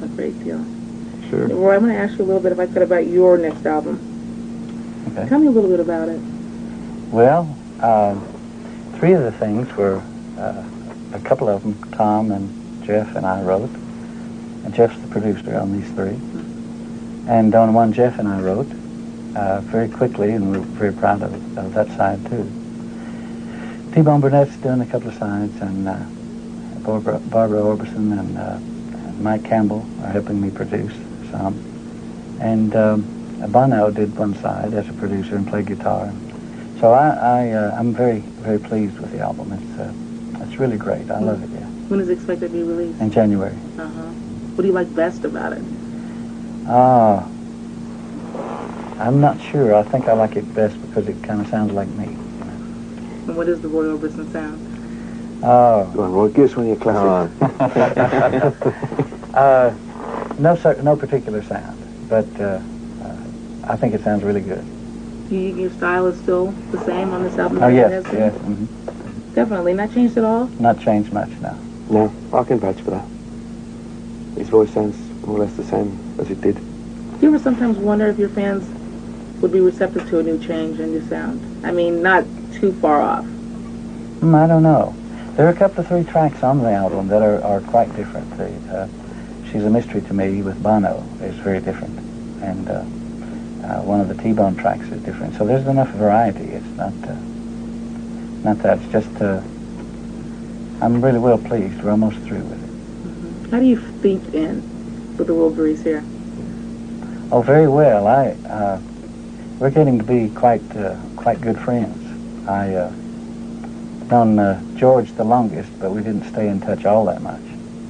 a great deal. Sure. Roy, I'm going to ask you a little bit, if I could, about your next album. Okay. Tell me a little bit about it. Well, three of the things were, a couple of them, Tom and Jeff and I wrote. And Jeff's the producer on these three. And on one Jeff and I wrote very quickly, and we're very proud of that side too. T-Bone Burnett's doing a couple of sides, and Barbara Orbison and Mike Campbell are helping me produce some. And Bono did one side as a producer and played guitar. So I'm very, very pleased with the album. It's really great. I love it, yeah. When is it expected to be released? In January. What do you like best about it? I'm not sure. I think I like it best because it kind of sounds like me. And what is the Roy Orbison sound? Go on, Roy, give us one of your classics. No particular sound, but I think it sounds really good. Do you think your style is still the same on this album? Oh, yes, as it has been? yes. Mm-hmm. Definitely. Not changed at all? Not changed much, no. No, I can vouch for that. His voice sounds more or less the same as it did. Do you ever sometimes wonder if your fans would be receptive to a new change and new sound? I mean, not too far off. I don't know. There are a couple of three tracks on the album that are quite different. She's a Mystery to Me with Bono is very different. And one of the T-Bone tracks is different. So there's enough variety. It's not that. It's just, I'm really well pleased. We're almost through with it. How do you fit in with the Wilburys here? Oh, very well. We're getting to be quite good friends. Known George the longest, but we didn't stay in touch all that much.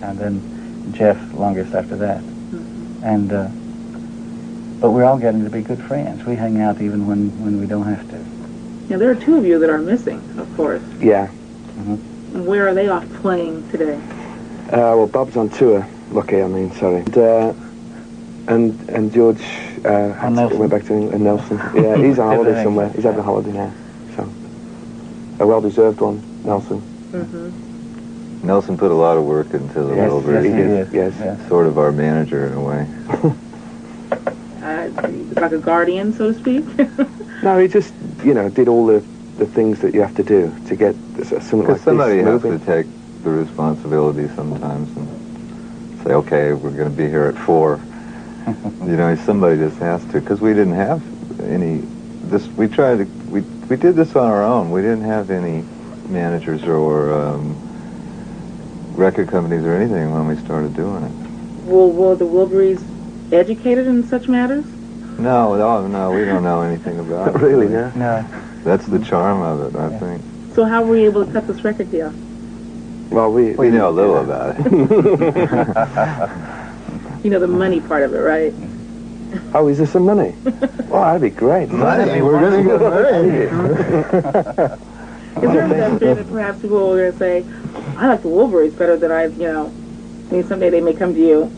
And then Jeff longest after that. And but we're all getting to be good friends. We hang out even when we don't have to. Now, there are two of you that are missing, of course. Yeah. And where are they off playing today? Well, Bob's on tour. Lucky, I mean, sorry. And George went back to England. Nelson. Yeah, he's on holiday somewhere. He's having a holiday now. So a well-deserved one, Nelson. Nelson put a lot of work into the Wilburys. Yes, he did. Yes. Sort of our manager in a way. Like a guardian, so to speak? No, he just, did all the things that you have to do to get something like this moving. Because somebody has to take the responsibility sometimes and say, okay, we're going to be here at 4. Somebody just has to. Because we didn't have any... We did this on our own. We didn't have any managers or record companies or anything when we started doing it. Were the Wilburys educated in such matters? No, we don't know anything about it. Really, no? No. That's the charm of it, I think. So how were you able to cut this record deal? Well, we know a little about it. The money part of it, right? Oh, is there some money? Oh, that'd be great. Money? We're going to get money. Is there a message that perhaps people are going to say, I like the Wilburys better than I mean, someday they may come to you,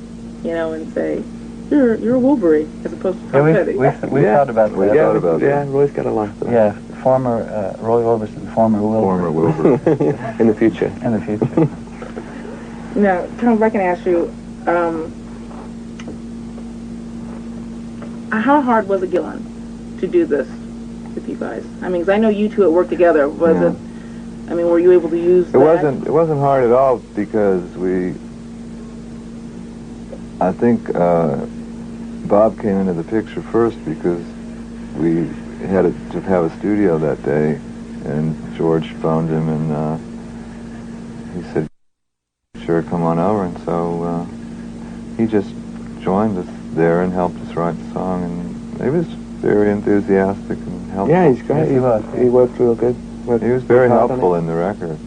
and say, you're a Wilbury, as opposed to Tom Petty. We thought about that. Yeah, Roy's got a line for that. Yeah, former Roy Orbison, former Wilbury. Former Wilbury. In the future. In the future. Now, Tom, if I can ask you, how hard was it, Gillen, to do this with you guys? I mean, because I know you two had worked together. Was it? I mean, were you able to use that? It wasn't hard at all because I think Bob came into the picture first because we had to have a studio that day, and George phoned him and he said, sure, come on over. And so he just joined us there and helped us write the song, and he was very enthusiastic and helpful. Yeah, he's great. He worked real good. He was very helpful in the record.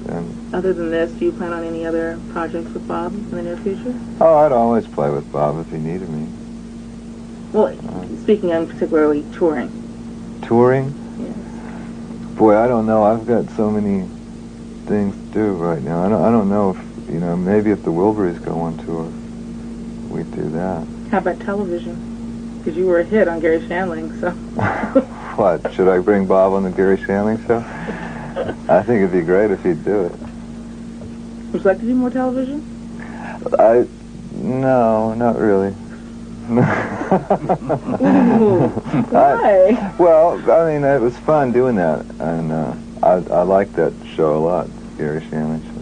And other than this, do you plan on any other projects with Bob in the near future? Oh, I'd always play with Bob if he needed me. Well, speaking of particularly touring. Touring? Yes. Boy, I don't know. I've got so many things to do right now. I don't know if, maybe if the Wilburys go on tour, we'd do that. How about television? Because you were a hit on Gary Shandling, so... What, should I bring Bob on the Gary Shandling show? I think it'd be great if he'd do it. Would you like to do more television? No, not really. Why? Well, I mean, it was fun doing that, and I liked that show a lot, Gary Shandling show.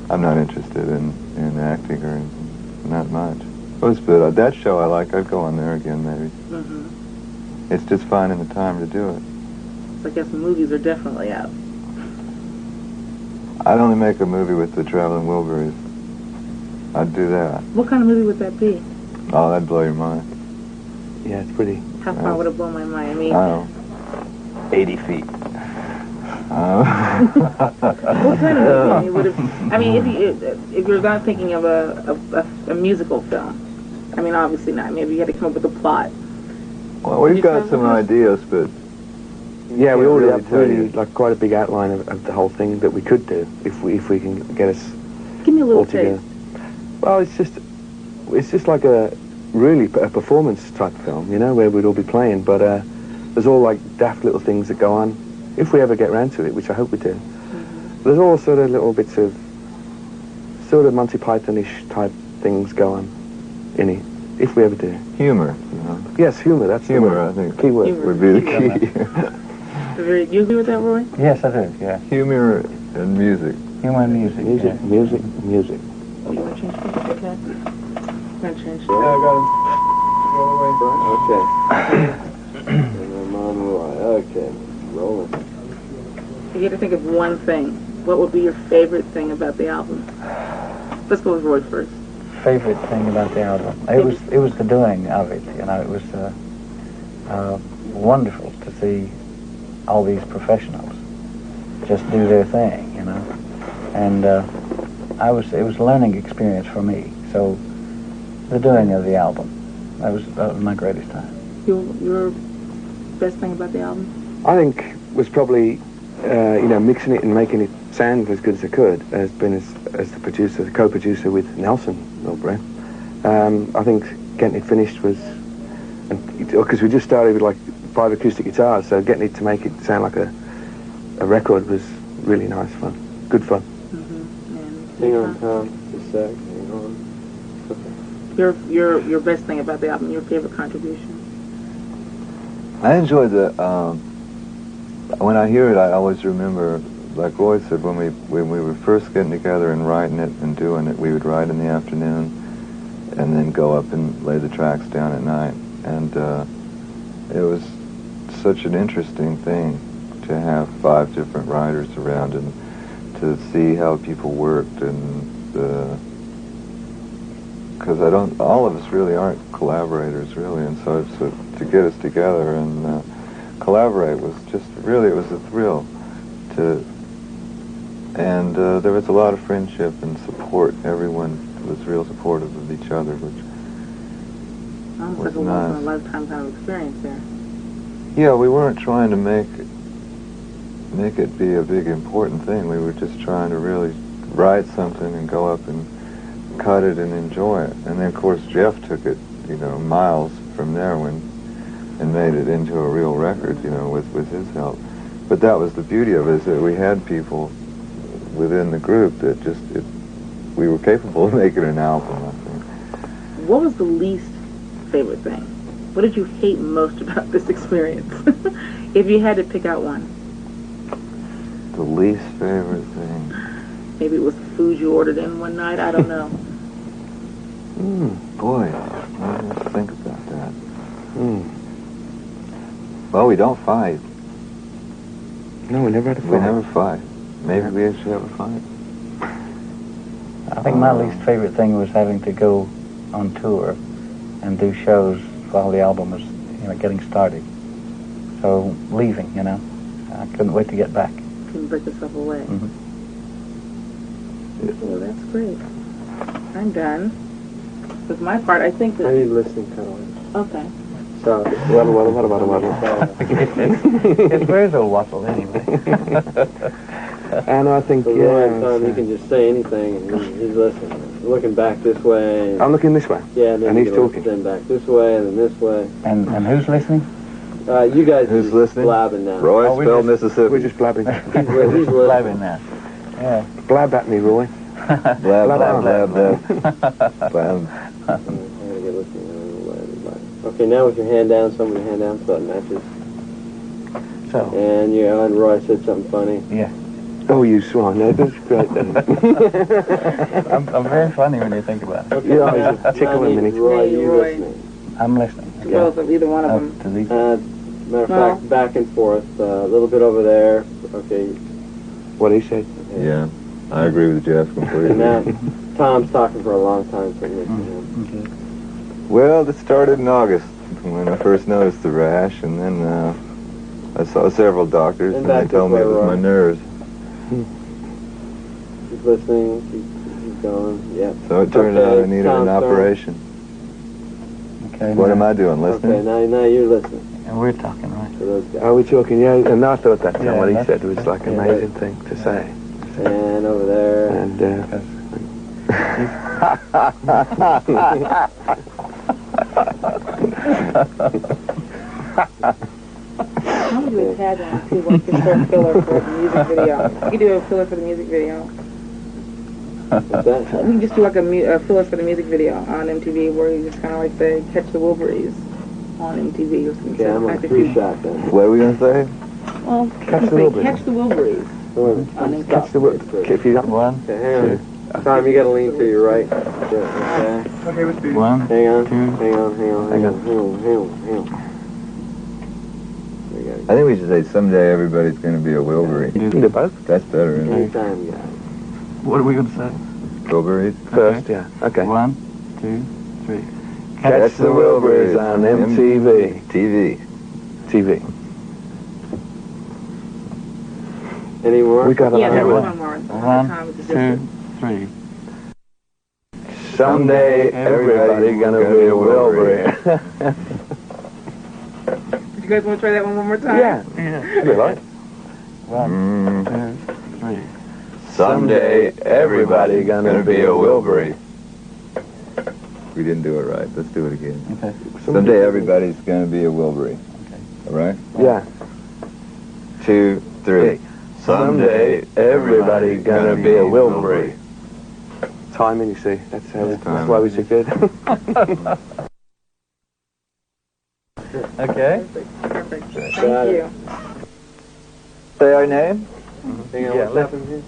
I'm not interested in acting or anything, not much. It was good. That show I like. I'd go on there again, maybe. Mm-hmm. It's just finding the time to do it. So I guess movies are definitely out. I'd only make a movie with the Traveling Wilburys. I'd do that. What kind of movie would that be? Oh, that'd blow your mind. Yeah, it's pretty. How far would it blow my mind? I mean, I don't know. 80 feet. what kind of movie would it? I mean, if you're not thinking of a musical film, I mean, obviously not. Maybe you had to come up with a plot. Well, we've got some ideas, but yeah, we already have tell you. really like quite a big outline of the whole thing that we could do if we can get us Give me a little all together. taste. Well, it's just like a performance type film, you know, where we'd all be playing, but there's all like daft little things that go on, if we ever get around to it, which I hope we do. Mm-hmm. There's all sort of little bits of sort of Monty Python-ish type things go on in it, if we ever do. humor, you know. Yes, humour, that's Humor, the I think, key word. Humor. would be the Humor. key. You agree with that, Roy? Yes, I do, yeah. Humor and music. Humor and music, Music, yeah. music, music. Oh, you want to change it? Okay. I'm going to change it. I got him. Okay. And then Mom Roy. Okay. Rolling. If you had to think of one thing, what would be your favorite thing about the album? Let's go with Roy first. Favorite thing about the album? It was the doing of it, you know. It was wonderful to see all these professionals just do their thing, you know. And it was a learning experience for me. So the doing of the album, that was my greatest time. Your best thing about the album? I think was probably, mixing it and making it sound as good as it could, as been as the producer, the co-producer with Nelson Milbury. I think getting it finished was, because we just started with like 5 acoustic guitars, so getting it to make it sound like a record was really nice fun, good fun. Mm-hmm. Hang on, Tom, just a sec, hang on. Your best thing about the album, your favorite contribution? I enjoyed the, when I hear it, I always remember, like Roy said, when we were first getting together and writing it and doing it, we would write in the afternoon and then go up and lay the tracks down at night. And it was such an interesting thing to have 5 different writers around and to see how people worked, and because all of us really aren't collaborators really, and so to get us together and collaborate was just really, it was a thrill and there was a lot of friendship and support. Everyone was real supportive of each other, which Sounds was like a nice. once in a lifetime kind of experience there. Yeah, we weren't trying to make it be a big important thing. We were just trying to really write something and go up and cut it and enjoy it. And then of course Jeff took it, miles from there and made it into a real record, with his help. But that was the beauty of it, is that we had people within the group that we were capable of making an album, I think. What was the least favorite thing? What did you hate most about this experience? If you had to pick out one. The least favorite thing. Maybe it was the food you ordered in one night, I don't know. Boy, I have to think about that. Well, we don't fight. No, we never had a fight. We never fight. Maybe we actually have a fight. I think my least favorite thing was having to go on tour and do shows while the album was, getting started. So leaving, I couldn't wait to get back. Couldn't break yourself away. Mm-hmm. Well, that's great. I'm done. With my part, I think I that... need listening color. Okay. So, waddle. It's very little waffle anyway. And I think, So Roy, Tom, he can just say anything, and he's listening. Looking back this way. I'm looking this way. Yeah, and then and you he's can talking. Then back this way, and then this way. And who's listening? You guys Who's just listening? blabbing now. Roy we're spelled just- Mississippi. We're just blabbing. He's listening. Blabbing that. Yeah. Blab at me, Roy. Blab, blab, blab, blab. Blab. Okay, now with your hand down, somebody hand down so it matches. So. And Roy said something funny. Yeah. Oh, you swan. That was great then. I'm very funny when you think about it. Okay, Yeah, I was a tickle in a minute. Roy, Hey, you Roy. listening? I'm listening. Okay. Both of either one of Oh, them. to these. Matter of fact, back and forth, a little bit over there. Okay. What he said. Yeah, I agree with Jeff completely. And now, Tom's talking for a long time, so listen to him. Okay. Well, it started in August when I first noticed the rash, and then I saw several doctors, And and they back told me this it way, was Roy. my nerves. Keep listening, keep going, yeah. So it turned out I needed Tom's an turn. operation. Okay. What now, am I doing, listening? Okay, now you're listening And we're talking, right? to those guys. Are we talking? Yeah, and I thought that Yeah, what he that's- said was like an yeah. amazing thing to say. And over there. And I'm gonna do a tag on too, like the short filler for the music video. You can do a filler for the music video. What's that? We can just do like a filler for the music video on MTV where you just kind of like say Catch the Wolverines on MTV or something. Okay, I'm on free shot then. What are we going to say? Well, Catch the say Wolverines. Catch the Wolverines on MTV. catch the word. If you don't. One, Okay, hang on. Tom, you gotta lean to your right. Okay. one, Hang on, two. hang on. We I think we should say someday everybody's going to be a Wilbury. You can do both. That's better, isn't it? anytime, guys. What are we going to say? Wilburys. First, yeah. Okay. 1, 2, 3. Catch the Wilburys on MTV. TV. TV. Any more? We got a Yeah, there was one. one more. 1, Time was 2, 3. Someday everybody gonna be a Wilbury. You guys want to try that one more time? Yeah. Yeah. That'd be right. 1, 2, 3. Someday everybody gonna be a Wilbury. We didn't do it right. Let's do it again. Okay. Someday everybody's going to be a Wilbury. Okay. All right? Yeah. 2, 3. Someday everybody gonna be a Wilbury. Timing, you see. That's why we so good. Okay. Perfect. Thank Got it. you. Say our name? Hang on, Yeah, what's left. happening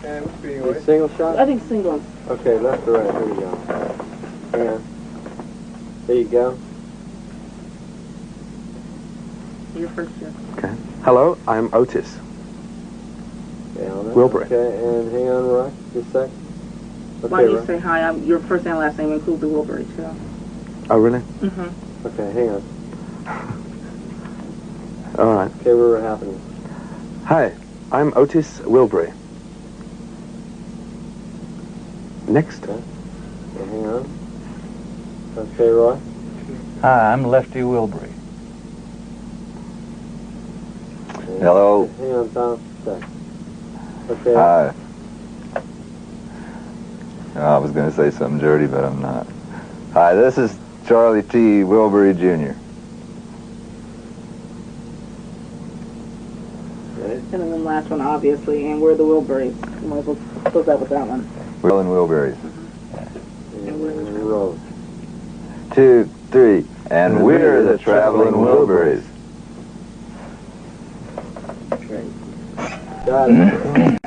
here? A single shot? I think singles. Okay, left or right, here we go. Hang on. There you go. You're first, Jeff. Okay. Hello, I'm Otis. Okay, on that. Wilbury. Okay, and hang on, Roy, just a sec. Why Okay, don't you Roy. say hi? Your first and last name includes the Wilbury, too. Oh, really? Mm-hmm. Okay, hang on. All right. Okay, we're happening. Hi, I'm Otis Wilbury. Next. Okay, hang on. Okay, Roy. Hi, I'm Lefty Wilbury. And- Hello. Hang on, Tom. Sec. Okay. Hi. Oh, I was going to say something dirty, but I'm not. Hi, this is Charlie T. Wilbury Jr. Okay. And then the last one, obviously, and we're the Wilburys. You might as well close out with that one. Will and Wilburys. And we're rolling. 2, 3. And we're the Traveling Wilburys. Got it.